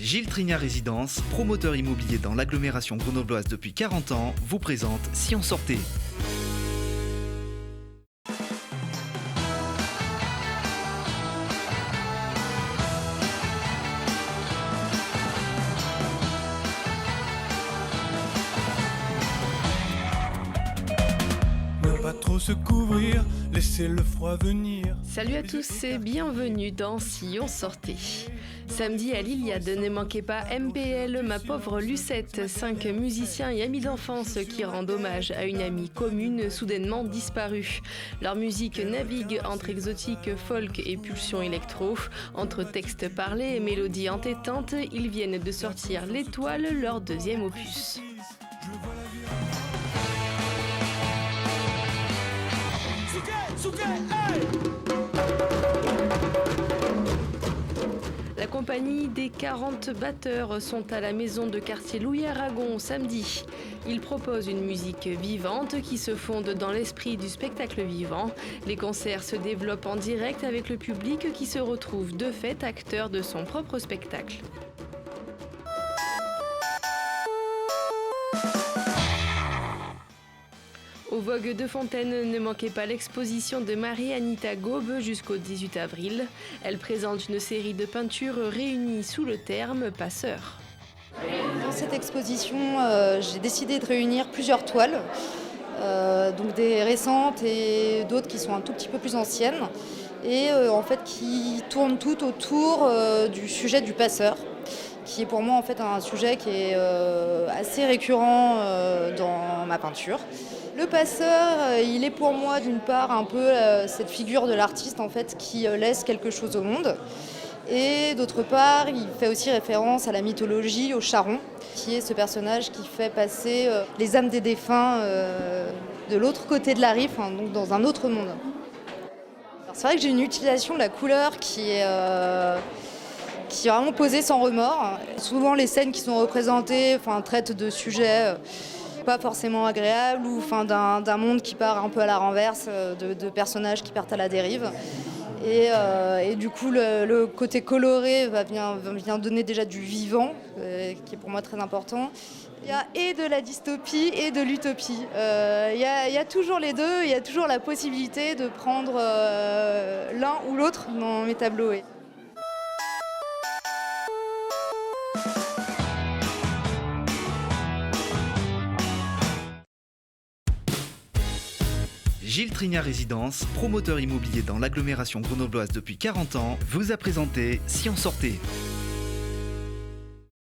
Gilles Trignat Résidence, promoteur immobilier dans l'agglomération grenobloise depuis 40 ans, vous présente Si on sortait. Ne pas trop se couvrir, laisser le froid venir. Salut à tous et bienvenue dans Si on sortait. Samedi à l'Iliade, ne manquez pas MPL, ma pauvre Lucette, 5 musiciens et amis d'enfance qui rendent hommage à une amie commune soudainement disparue. Leur musique navigue entre exotique, folk et pulsion électro. Entre textes parlés et mélodies entêtantes, ils viennent de sortir L'Étoile, leur deuxième opus. La compagnie des 40 batteurs sont à la maison de quartier Louis-Aragon samedi. Ils proposent une musique vivante qui se fonde dans l'esprit du spectacle vivant. Les concerts se développent en direct avec le public qui se retrouve de fait acteur de son propre spectacle. Au Vogue de Fontaine, ne manquez pas l'exposition de Marie-Anita Gaube jusqu'au 18 avril. Elle présente une série de peintures réunies sous le terme « Passeur ». Dans cette exposition, j'ai décidé de réunir plusieurs toiles, donc des récentes et d'autres qui sont un tout petit peu plus anciennes, et en fait qui tournent toutes autour du sujet du passeur, qui est pour moi en fait un sujet qui est assez récurrent dans ma peinture. Le passeur, il est pour moi d'une part un peu cette figure de l'artiste en fait qui laisse quelque chose au monde. Et d'autre part, il fait aussi référence à la mythologie, au charron, qui est ce personnage qui fait passer les âmes des défunts de l'autre côté de la rive, donc dans un autre monde. Alors, c'est vrai que j'ai une utilisation de la couleur qui est vraiment posée sans remords. Souvent, les scènes qui sont représentées traitent de sujets pas forcément agréables ou d'un monde qui part un peu à la renverse, de personnages qui partent à la dérive. Et du coup, le côté coloré vient donner déjà du vivant, qui est pour moi très important. Il y a et de la dystopie et de l'utopie. Il y a toujours les deux, il y a toujours la possibilité de prendre l'un ou l'autre dans mes tableaux. Gilles Trignat Résidence, promoteur immobilier dans l'agglomération grenobloise depuis 40 ans, vous a présenté Si on sortait.